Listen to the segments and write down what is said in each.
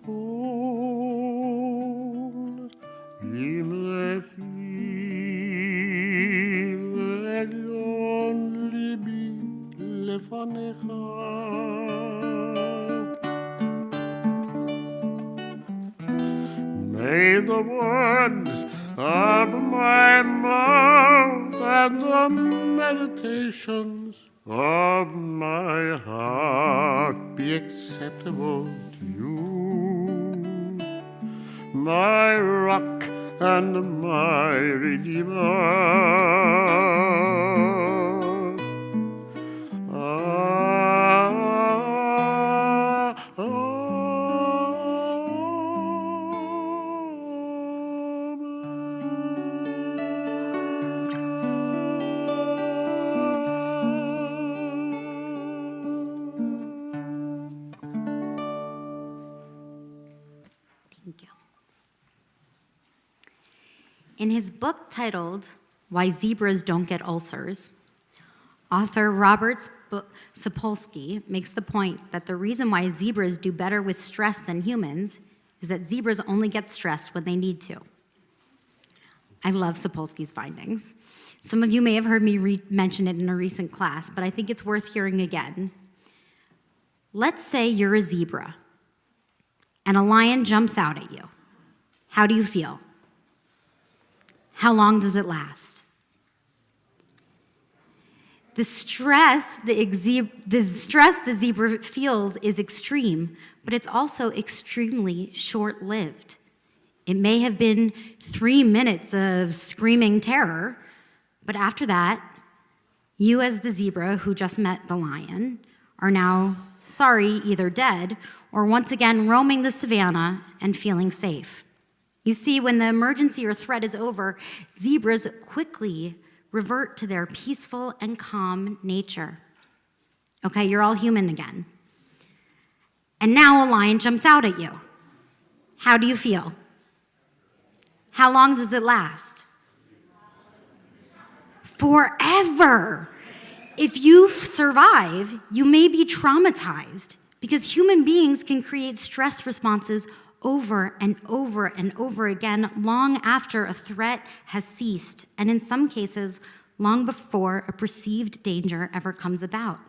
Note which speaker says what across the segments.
Speaker 1: soul, im lefi v'elyon libi lefanecha. May the words of my mouth and the meditations of my heart be acceptable to you, my rock and my redeemer.
Speaker 2: Thank you. In his book titled Why Zebras Don't Get Ulcers, author Robert Sapolsky makes the point that the reason why zebras do better with stress than humans is that zebras only get stressed when they need to. I love Sapolsky's findings. Some of you may have heard me mention it in a recent class, but I think it's worth hearing again. Let's say you're a zebra and a lion jumps out at you. How do you feel? How long does it last? The stress the zebra feels is extreme, but it's also extremely short-lived. It may have been 3 minutes of screaming terror, but after that, you as the zebra who just met the lion are now either dead or once again roaming the savannah and feeling safe. You see, when the emergency or threat is over, zebras quickly revert to their peaceful and calm nature. Okay, you're all human again. And now a lion jumps out at you. How do you feel? How long does it last? Forever. If you survive, you may be traumatized because human beings can create stress responses over and over and over again long after a threat has ceased, and in some cases, long before a perceived danger ever comes about.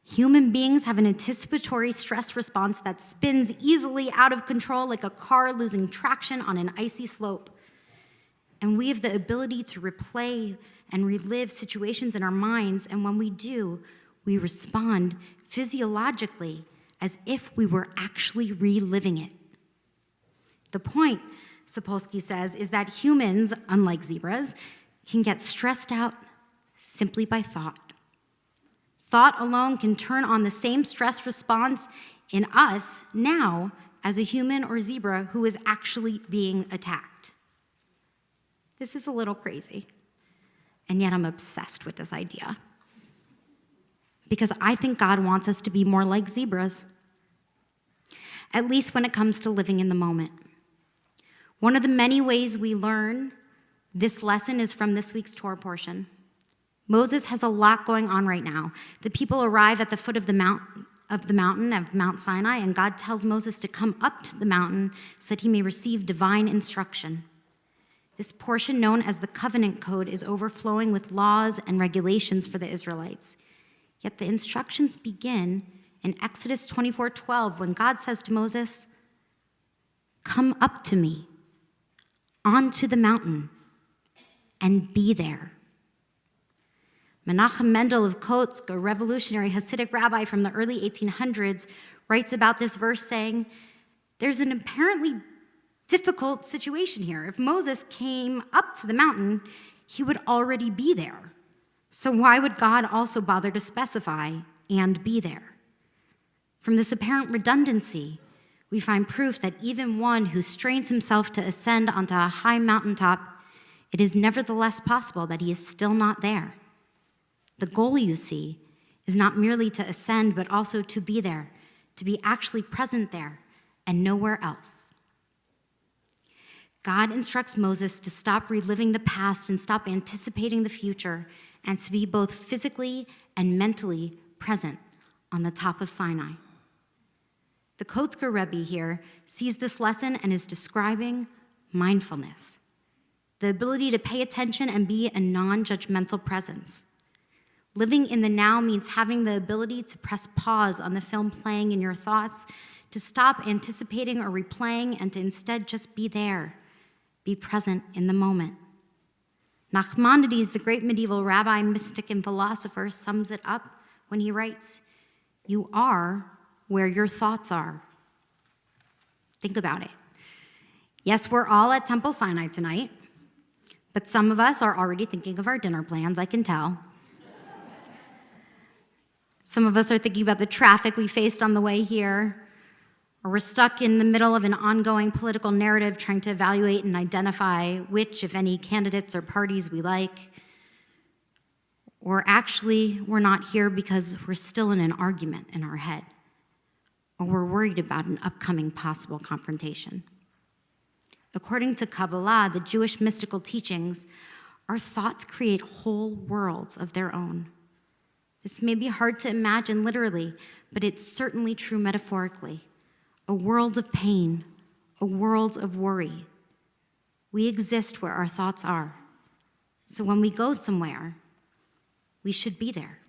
Speaker 2: Human beings have an anticipatory stress response that spins easily out of control like a car losing traction on an icy slope. And we have the ability to replay and relive situations in our minds, and when we do, we respond physiologically as if we were actually reliving it. The point, Sapolsky says, is that humans, unlike zebras, can get stressed out simply by thought. Thought alone can turn on the same stress response in us now as a human or zebra who is actually being attacked. This is a little crazy, and yet I'm obsessed with this idea. Because I think God wants us to be more like zebras, at least when it comes to living in the moment. One of the many ways we learn this lesson is from this week's Torah portion. Moses has a lot going on right now. The people arrive at the foot of the mountain of Mount Sinai, and God tells Moses to come up to the mountain so that he may receive divine instruction. This portion, known as the Covenant Code, is overflowing with laws and regulations for the Israelites. Yet the instructions begin in Exodus 24:12 when God says to Moses, "Come up to me, onto the mountain, and be there." Menachem Mendel of Kotsk, a revolutionary Hasidic rabbi from the early 1800s, writes about this verse saying, there's an apparently difficult situation here. If Moses came up to the mountain, he would already be there. So why would God also bother to specify and be there? From this apparent redundancy, we find proof that even one who strains himself to ascend onto a high mountaintop, it is nevertheless possible that he is still not there. The goal, you see, is not merely to ascend, but also to be there, to be actually present there and nowhere else. God instructs Moses to stop reliving the past and stop anticipating the future, and to be both physically and mentally present on the top of Sinai. The Kotzker Rebbe here sees this lesson and is describing mindfulness, the ability to pay attention and be a non-judgmental presence. Living in the now means having the ability to press pause on the film playing in your thoughts, to stop anticipating or replaying, and to instead just be there, be present in the moment. Nachmanides, the great medieval rabbi, mystic, and philosopher, sums it up when he writes, "You are where your thoughts are." Think about it. Yes, we're all at Temple Sinai tonight, but some of us are already thinking of our dinner plans, I can tell. Some of us are thinking about the traffic we faced on the way here, or we're stuck in the middle of an ongoing political narrative trying to evaluate and identify which, if any, candidates or parties we like. Or actually, we're not here because we're still in an argument in our head, or we're worried about an upcoming possible confrontation. According to Kabbalah, the Jewish mystical teachings, our thoughts create whole worlds of their own. This may be hard to imagine literally, but it's certainly true metaphorically. A world of pain, a world of worry. We exist where our thoughts are. So when we go somewhere, we should be there.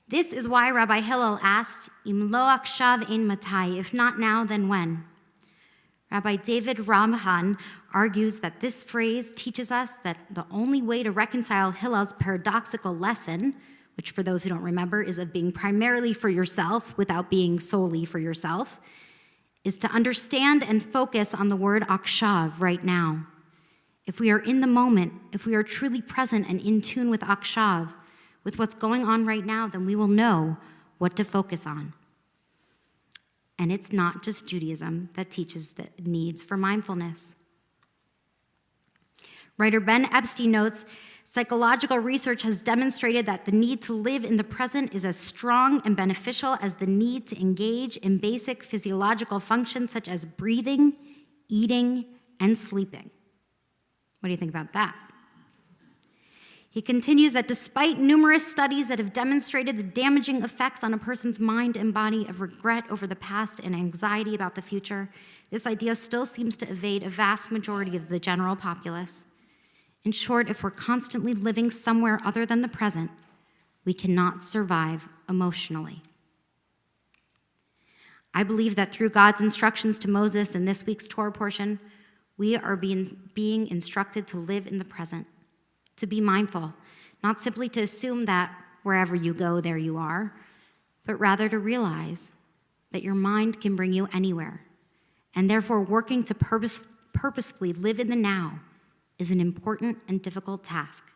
Speaker 2: This is why Rabbi Hillel asked, "Im lo akshav ein matai," if not now, then when? Rabbi David Rabbi argues that this phrase teaches us that the only way to reconcile Hillel's paradoxical lesson, which for those who don't remember is of being primarily for yourself without being solely for yourself, is to understand and focus on the word akshav, right now. If we are in the moment, if we are truly present and in tune with akshav, with what's going on right now, then we will know what to focus on. And it's not just Judaism that teaches the needs for mindfulness. Writer Ben Epstein notes, psychological research has demonstrated that the need to live in the present is as strong and beneficial as the need to engage in basic physiological functions such as breathing, eating, and sleeping. What do you think about that? He continues that despite numerous studies that have demonstrated the damaging effects on a person's mind and body of regret over the past and anxiety about the future, this idea still seems to evade a vast majority of the general populace. In short, if we're constantly living somewhere other than the present, we cannot survive emotionally. I believe that through God's instructions to Moses in this week's Torah portion, we are being instructed to live in the present, to be mindful, not simply to assume that wherever you go, there you are, but rather to realize that your mind can bring you anywhere, and therefore working to purposefully live in the now is an important and difficult task.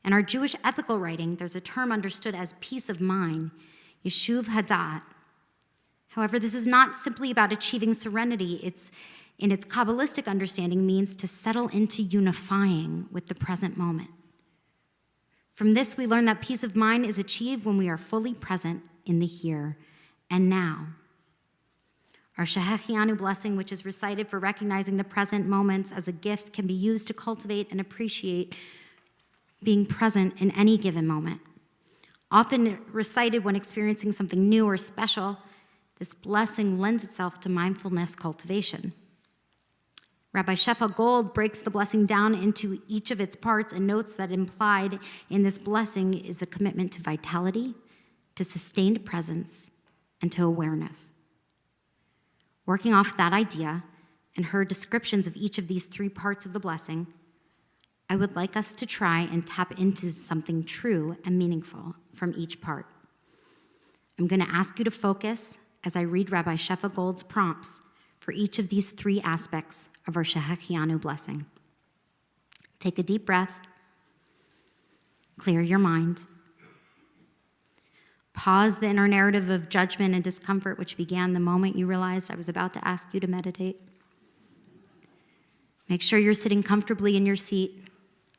Speaker 2: In our Jewish ethical writing, there's a term understood as peace of mind, yeshuv hadat. However, this is not simply about achieving serenity. In its Kabbalistic understanding, means to settle into unifying with the present moment. From this, we learn that peace of mind is achieved when we are fully present in the here and now. Our Shehechianu blessing, which is recited for recognizing the present moments as a gift, can be used to cultivate and appreciate being present in any given moment. Often recited when experiencing something new or special, this blessing lends itself to mindfulness cultivation. Rabbi Shefa Gold breaks the blessing down into each of its parts and notes that implied in this blessing is a commitment to vitality, to sustained presence, and to awareness. Working off that idea and her descriptions of each of these three parts of the blessing, I would like us to try and tap into something true and meaningful from each part. I'm going to ask you to focus as I read Rabbi Shefa Gold's prompts for each of these three aspects of our Shehechianu blessing. Take a deep breath, clear your mind, pause the inner narrative of judgment and discomfort which began the moment you realized I was about to ask you to meditate. Make sure you're sitting comfortably in your seat,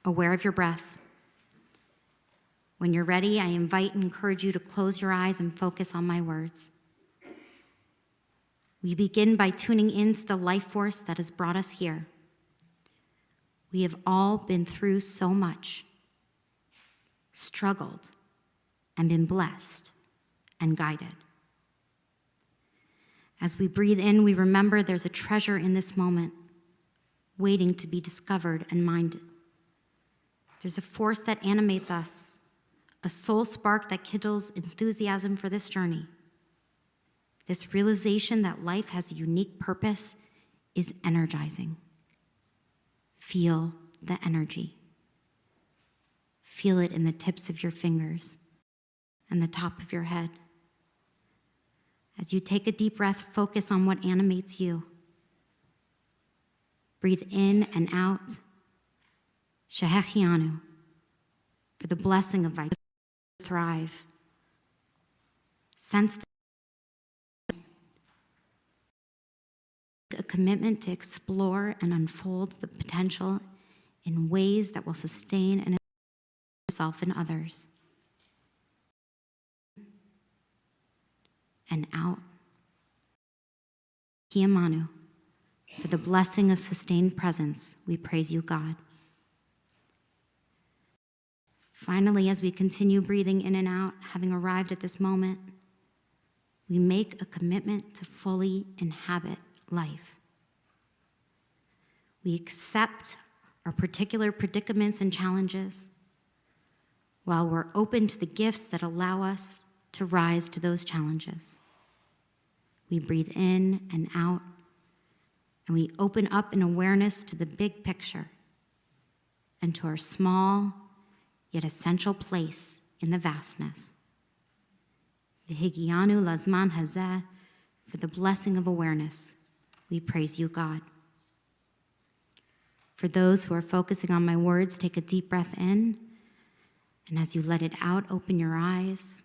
Speaker 2: aware of your breath. When you're ready, I invite and encourage you to close your eyes and focus on my words. We begin by tuning into the life force that has brought us here. We have all been through so much, struggled, and been blessed and guided. As we breathe in, we remember there's a treasure in this moment waiting to be discovered and mined. There's a force that animates us, a soul spark that kindles enthusiasm for this journey. This realization that life has a unique purpose is energizing. Feel the energy. Feel it in the tips of your fingers and the top of your head. As you take a deep breath, focus on what animates you. Breathe in and out. Shehechianu, for the blessing of vitality to thrive. Sense a commitment to explore and unfold the potential in ways that will sustain and yourself and others. And out. Kiyamanu, for the blessing of sustained presence, we praise you, God. Finally, as we continue breathing in and out, having arrived at this moment, we make a commitment to fully inhabit life. We accept our particular predicaments and challenges while we're open to the gifts that allow us to rise to those challenges. We breathe in and out, and we open up in awareness to the big picture and to our small yet essential place in the vastness. V'higianu lazman hazeh, for the blessing of awareness, we praise you, God. For those who are focusing on my words, take a deep breath in, and as you let it out, open your eyes.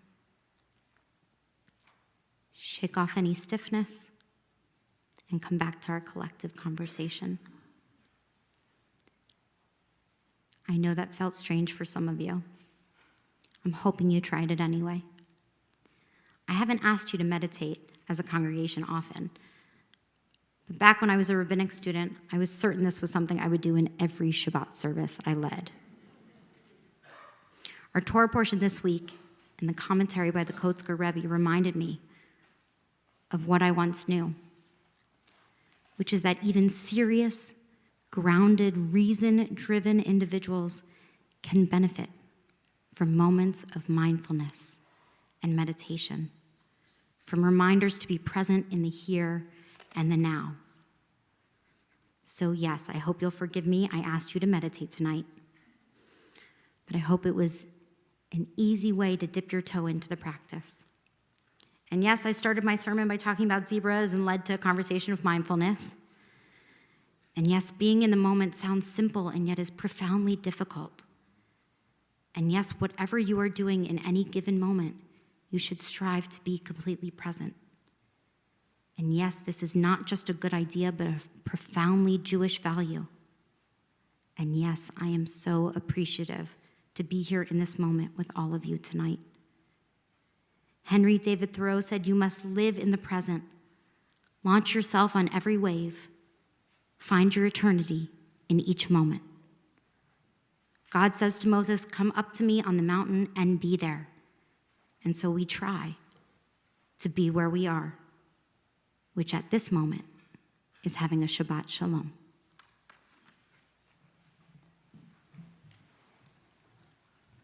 Speaker 2: Shake off any stiffness, and come back to our collective conversation. I know that felt strange for some of you. I'm hoping you tried it anyway. I haven't asked you to meditate as a congregation often, but back when I was a rabbinic student, I was certain this was something I would do in every Shabbat service I led. Our Torah portion this week and the commentary by the Kotzker Rebbe reminded me of what I once knew, which is that even serious, grounded, reason-driven individuals can benefit from moments of mindfulness and meditation, from reminders to be present in the here and the now. So yes, I hope you'll forgive me. I asked you to meditate tonight, but I hope it was an easy way to dip your toe into the practice. And yes, I started my sermon by talking about zebras and led to a conversation of mindfulness. And yes, being in the moment sounds simple and yet is profoundly difficult. And yes, whatever you are doing in any given moment, you should strive to be completely present. And yes, this is not just a good idea, but a profoundly Jewish value. And yes, I am so appreciative to be here in this moment with all of you tonight. Henry David Thoreau said, "You must live in the present. Launch yourself on every wave. Find your eternity in each moment." God says to Moses, "Come up to me on the mountain and be there." And so we try to be where we are, which at this moment is having a Shabbat Shalom.